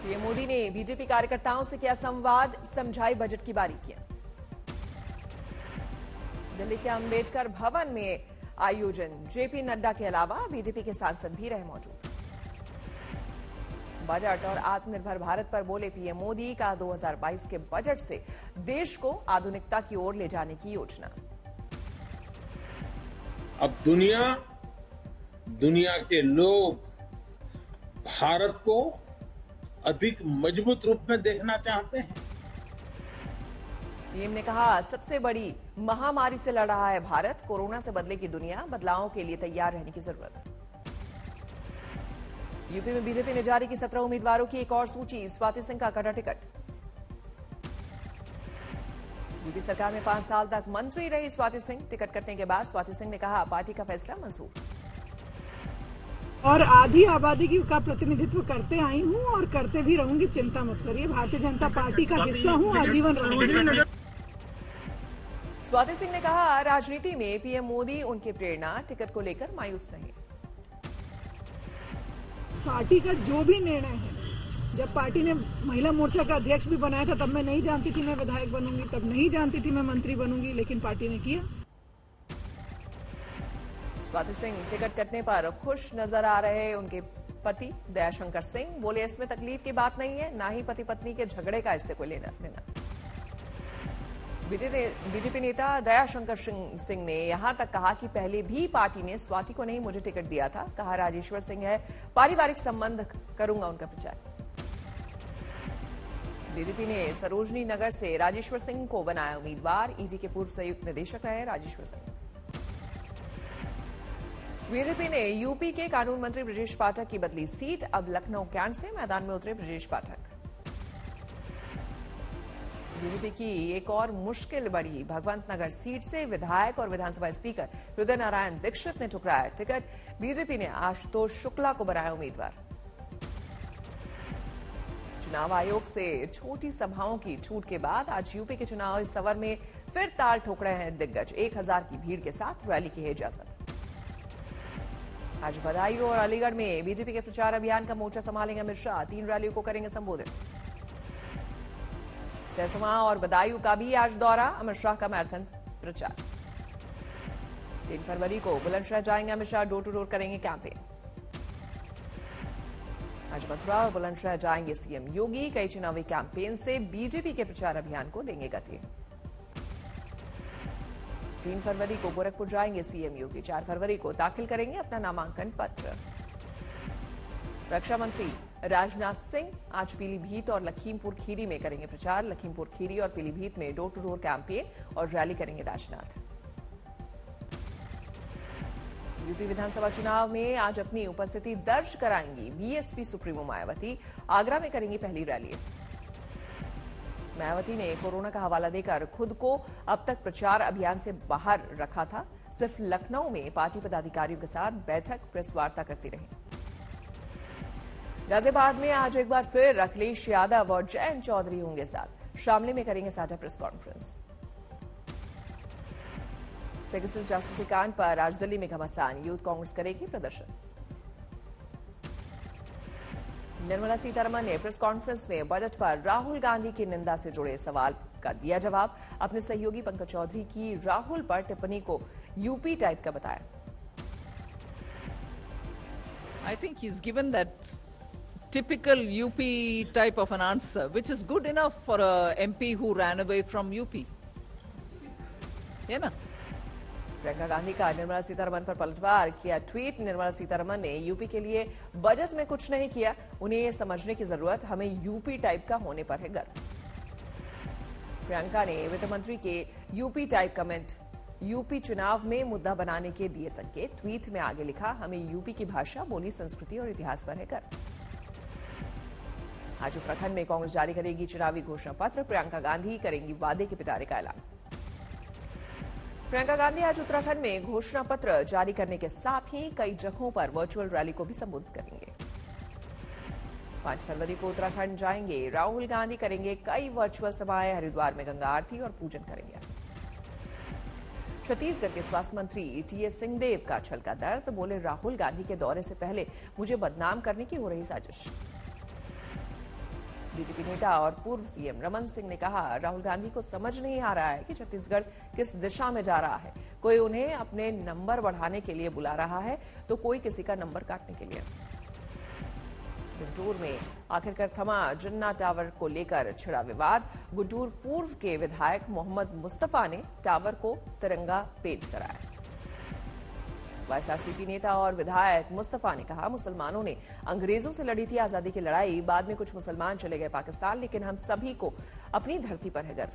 PM Modi ने BJP कार्यकर्ताओं से किया संवाद, समझाई बजट की बारीकियां। दिल्ली के अंबेडकर भवन में आयोजन, जेपी नड्डा के अलावा बीजेपी के सांसद भी रहे मौजूद। बजट और आत्मनिर्भर भारत पर बोले पीएम मोदी का 2022 के बजट से देश को आधुनिकता की ओर ले जाने की योजना। अब दुनिया के लोग भारत को अधिक मजबूत रूप में देखना चाहते हैं। पीएम ने कहा, सबसे बड़ी महामारी से लड़ रहा है भारत, कोरोना से बदलेगी दुनिया, बदलावों के लिए तैयार रहने की जरूरत। यूपी में बीजेपी ने जारी की 17 उम्मीदवारों की एक और सूची, स्वाति सिंह का कटा टिकट। यूपी सरकार में 5 साल तक मंत्री रही स्वाति सिंह, टिकट कटने के बाद स्वाति सिंह ने कहा, पार्टी का फैसला मंजूर। और आधी आबादी का प्रतिनिधित्व करते आई हूं और करते भी रहूंगी, चिंता मत करिए। भारतीय जनता पार्टी का हिस्सा हूं, आजीवन रहूंगी। स्वाति सिंह ने कहा, राजनीति में पीएम मोदी उनकी प्रेरणा, टिकट को लेकर मायूस नहीं। पार्टी का जो भी निर्णय है, जब पार्टी ने महिला मोर्चा का अध्यक्ष भी बनाया था, तब मैं नहीं जानती थी मैं विधायक बनूंगी, तब नहीं जानती थी मैं मंत्री बनूंगी, लेकिन पार्टी ने किया। स्वाति सिंह टिकट कटने पर खुश नजर आ रहे उनके पति दयाशंकर सिंह बोले, इसमें तकलीफ की बात नहीं है, ना ही पति पत्नी के झगड़े का इससे कोई लेना देना। बीजेपी नेता दयाशंकर सिंह ने यहां तक कहा कि पहले भी पार्टी ने स्वाति को नहीं मुझे टिकट दिया था, कहा राजेश्वर सिंह है, पारिवारिक संबंध करूंगा उनका प्रचार। बीजेपी ने सरोजनी नगर से राजेश्वर सिंह को बनाया उम्मीदवार, ईडी के पूर्व संयुक्त निदेशक रहे राजेश्वर सिंह। बीजेपी ने यूपी के कानून मंत्री ब्रजेश पाठक की बदली सीट, अब लखनऊ कैंट से मैदान में उतरे ब्रजेश पाठक। बीजेपी की एक और मुश्किल बढ़ी, भगवंत नगर सीट से विधायक और विधानसभा स्पीकर हृदय नारायण दीक्षित ने ठुकराया टिकट, बीजेपी ने आशुतोष शुक्ला को बनाया उम्मीदवार। चुनाव आयोग से छोटी सभाओं की छूट के बाद आज यूपी के चुनावी सवर में फिर ताल ठोक रहे हैं दिग्गज, 1000 की भीड़ के साथ रैली की है इजाजत। आज बदायूं और अलीगढ़ में बीजेपी के प्रचार अभियान का मोर्चा संभालेंगे अमित शाह, 3 रैलियों को करेंगे संबोधित। सहसवा और बदायूं का भी आज दौरा, अमित शाह का मैराथन प्रचार। 3 फरवरी को बुलंदशहर जाएंगे Amit Shah, door to door करेंगे कैंपेन। आज मथुरा और बुलंदशहर जाएंगे सीएम योगी, कई चुनावी कैंपेन से बीजेपी के प्रचार अभियान को देंगे गति। 3 फरवरी को गोरखपुर जाएंगे सीएम योगी, 4 फरवरी को दाखिल करेंगे अपना नामांकन पत्र। रक्षा मंत्री राजनाथ सिंह आज पीलीभीत और लखीमपुर खीरी में करेंगे प्रचार, लखीमपुर खीरी और पीलीभीत में डोर टू डोर कैंपेन और रैली करेंगे राजनाथ। यूपी विधानसभा चुनाव में आज अपनी उपस्थिति दर्ज कराएंगी बीएसपी सुप्रीमो मायावती, आगरा में करेंगी पहली रैली। मायावती ने कोरोना का हवाला देकर खुद को अब तक प्रचार अभियान से बाहर रखा था, सिर्फ लखनऊ में पार्टी पदाधिकारियों के साथ बैठक प्रेस वार्ता करती रही। गाजियाबाद में आज एक बार फिर अखिलेश यादव और जयंत चौधरी होंगे साथ, शामली में करेंगे साझा प्रेस कॉन्फ्रेंस। पेगासस जासूसी कांड पर आज दिल्ली में घमासान, यूथ कांग्रेस करेगी प्रदर्शन। निर्मला सीतारमण ने प्रेस कॉन्फ्रेंस में बजट पर राहुल गांधी की निंदा से जुड़े सवाल का दिया जवाब, अपने सहयोगी पंकज चौधरी की राहुल पर टिप्पणी को यूपी टाइप का बताया। I think he's given that typical UP type of an answer, which is good enough for a MP who ran away from UP. Yeah, na? Priyanka Gandhi का निर्मला सीतारमण पर पलटवार किया ट्वीट, निर्मला सीतारमण ने यूपी के लिए बजट में कुछ नहीं किया, उन्हें ये समझने की जरूरत हमें यूपी टाइप का होने पर है गर्व। प्रियंका ने वित्त मंत्री के यूपी टाइप कमेंट, यूपी चुनाव में मुद्दा बनाने के दिए संकेत, ट्वीट में आगे लिखा, हमें यूपी की भाषा, बोली, संस्कृति और इतिहास पर है गर्व। आज उत्तराखंड में कांग्रेस जारी करेगी चुनावी घोषणा पत्र, प्रियंका गांधी करेंगी वादे के पिटारे का ऐलान। प्रियंका गांधी आज उत्तराखंड में घोषणा पत्र जारी करने के साथ ही कई जगहों पर वर्चुअल रैली को भी संबोधित करेंगे। 5 फरवरी को उत्तराखंड जाएंगे राहुल गांधी, करेंगे कई वर्चुअल सभाएं, हरिद्वार में गंगा आरती और पूजन करेंगे। छत्तीसगढ़ के स्वास्थ्य मंत्री टीएस सिंहदेव का छलका दर्द, बोले राहुल गांधी के दौरे से पहले मुझे बदनाम करने की हो रही साजिश। बीजेपी नेता और पूर्व सीएम रमन सिंह ने कहा, राहुल गांधी को समझ नहीं आ रहा है कि छत्तीसगढ़ किस दिशा में जा रहा है। कोई उन्हें अपने नंबर बढ़ाने के लिए बुला रहा है तो कोई किसी का नंबर काटने के लिए। गुंटूर में आखिरकार थमा जन्ना टावर को लेकर छिड़ा विवाद। गुंटूर पूर्व के विधायक मोहम्मद मुस्तफा ने टावर को तिरंगा पेंट कराया। वाईएसआरसीपी नेता और विधायक मुस्तफा ने कहा, मुसलमानों ने अंग्रेजों से लड़ी थी आजादी की लड़ाई, बाद में कुछ मुसलमान चले गए पाकिस्तान, लेकिन हम सभी को अपनी धरती पर है गर्व।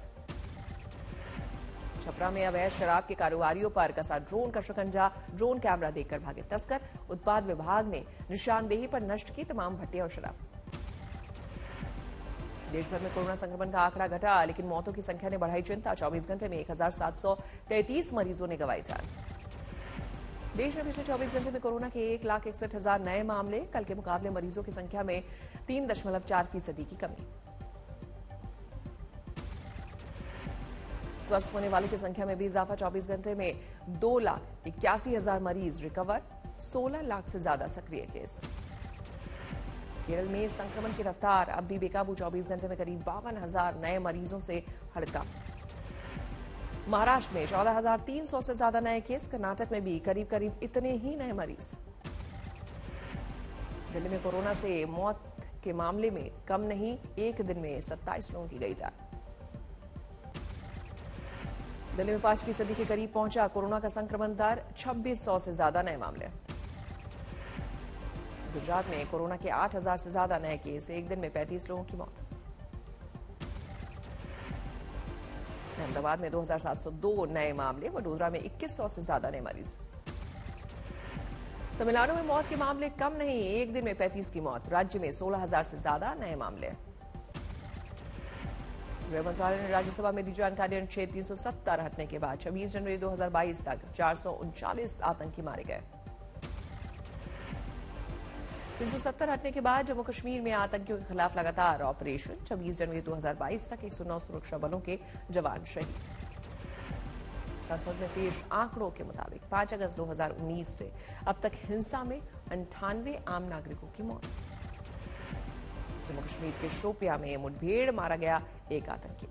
छपरा में अवैध शराब के कारोबारियों पर कसा ड्रोन का शिकंजा। ड्रोन कैमरा देखकर भागे तस्कर। उत्पाद विभाग ने निशानदेही पर नष्ट की तमाम भट्टियां और शराब। देश भर में कोरोना संक्रमण का आंकड़ा घटा, लेकिन मौतों की संख्या ने बढ़ाई चिंता। 24 घंटे में 1733 मरीजों ने गंवाई जान। देश में पिछले 24 घंटे में कोरोना के 1,61,000 नए मामले। कल के मुकाबले मरीजों की संख्या में 3.4% की कमी। स्वस्थ होने वालों की संख्या में भी इजाफा। 24 घंटे में 2,81,000 मरीज रिकवर। 16 लाख से ज्यादा सक्रिय केस। केरल में संक्रमण की रफ्तार अब भी बेकाबू। 24 घंटे में करीब 52,000 नए मरीजों से हड़ताल। महाराष्ट्र में 14,300 से ज्यादा नए केस। कर्नाटक में भी करीब इतने ही नए मरीज। दिल्ली में कोरोना से मौत के मामले में कम नहीं, एक दिन में 27 लोगों की गई जान। दिल्ली में 5% के करीब पहुंचा कोरोना का संक्रमण दर। 2600 से ज्यादा नए मामले। गुजरात में कोरोना के 8,000 से ज्यादा नए केस। एक दिन में 35 लोगों की मौत। अहमदाबाद में 2,702 नए मामले। वडोदरा में 2100 से ज्यादा नए मरीज। तमिलनाडु में मौत के मामले कम नहीं, एक दिन में 35 की मौत। राज्य में 16,000 से ज्यादा नए मामले। गृह मंत्रालय ने राज्यसभा में दी जानकारी। अनुच्छेद 370 हटने के बाद 26 जनवरी 2022 तक 439 आतंकी मारे गए। 370 हटने के बाद जम्मू कश्मीर में आतंकियों के खिलाफ लगातार ऑपरेशन। 26 जनवरी 2022 तक 109 सुरक्षा बलों के जवान शहीद। संसद में पेश आंकड़ों के मुताबिक 5 अगस्त 2019 से अब तक हिंसा में 98 आम नागरिकों की मौत। जम्मू कश्मीर के शोपिया में मुठभेड़, मारा गया एक आतंकी।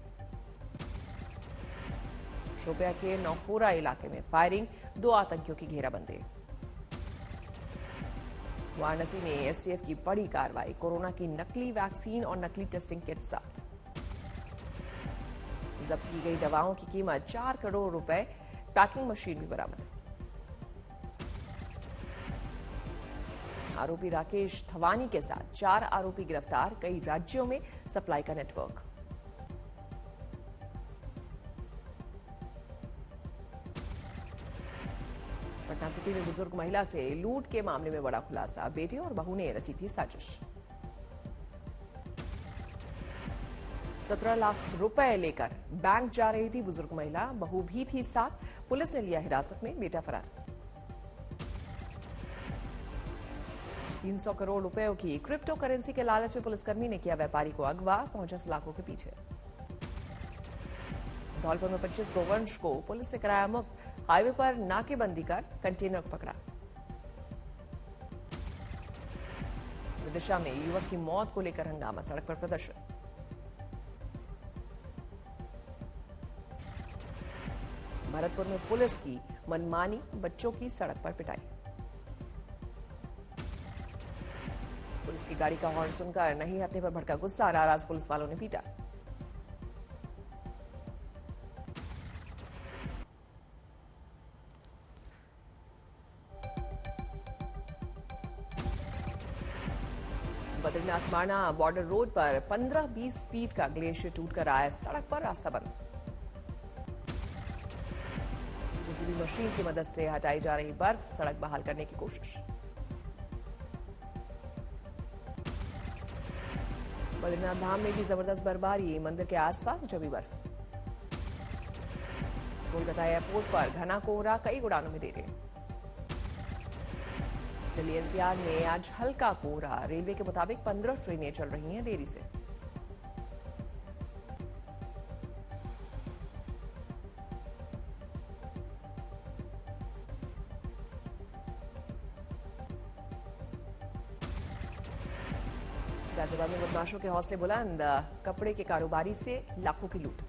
शोपिया के नौपोरा इलाके में फायरिंग, 2 आतंकियों की घेराबंदी। वाराणसी में एसटीएफ की बड़ी कार्रवाई। कोरोना की नकली वैक्सीन और नकली टेस्टिंग किट साथ। जब्त की गई दवाओं की कीमत 4 करोड़ रुपए। पैकिंग मशीन भी बरामद। आरोपी राकेश थवानी के साथ 4 आरोपी गिरफ्तार। कई राज्यों में सप्लाई का नेटवर्क। पटना सिटी में बुजुर्ग महिला से लूट के मामले में बड़ा खुलासा। बेटे और बहू ने रची थी साजिश। 17 लाख रुपए लेकर बैंक जा रही थी बुजुर्ग महिला, बहू भी थी साथ। पुलिस ने लिया हिरासत में, बेटा फरार। 300 करोड़ रुपयों की क्रिप्टो करेंसी के लालच में पुलिसकर्मी ने किया व्यापारी को अगवा। पहुंचा सलाखों के पीछे। धौलपुर में 25 गोवंश को पुलिस ने कराया मुक्त। हाईवे पर नाकेबंदी कर कंटेनर पकड़ा। विदिशा में युवक की मौत को लेकर हंगामा, सड़क पर प्रदर्शन। भरतपुर में पुलिस की मनमानी, बच्चों की सड़क पर पिटाई। पुलिस की गाड़ी का हॉर्न सुनकर नहीं हटने पर भड़का गुस्सा, नाराज पुलिस वालों ने पीटा। बद्रीनाथ माना बॉर्डर रोड पर 15-20 फीट का ग्लेशियर टूटकर आया, सड़क पर रास्ता बंद। जेसीबी मशीन की मदद से हटाई जा रही बर्फ, सड़क बहाल करने की कोशिश। बद्रीनाथ धाम में भी जबरदस्त बर्फबारी, मंदिर के आसपास जमी बर्फ। कोलकाता एयरपोर्ट पर घना कोहरा, कई उड़ानों में देरी। दिल्ली एनसीआर में आज हल्का कोहरा, रेलवे के मुताबिक 15 ट्रेनें चल रही हैं देरी से। गाजियाबाद में बदमाशों के हौसले बुलंद, कपड़े के कारोबारी से लाखों की लूट।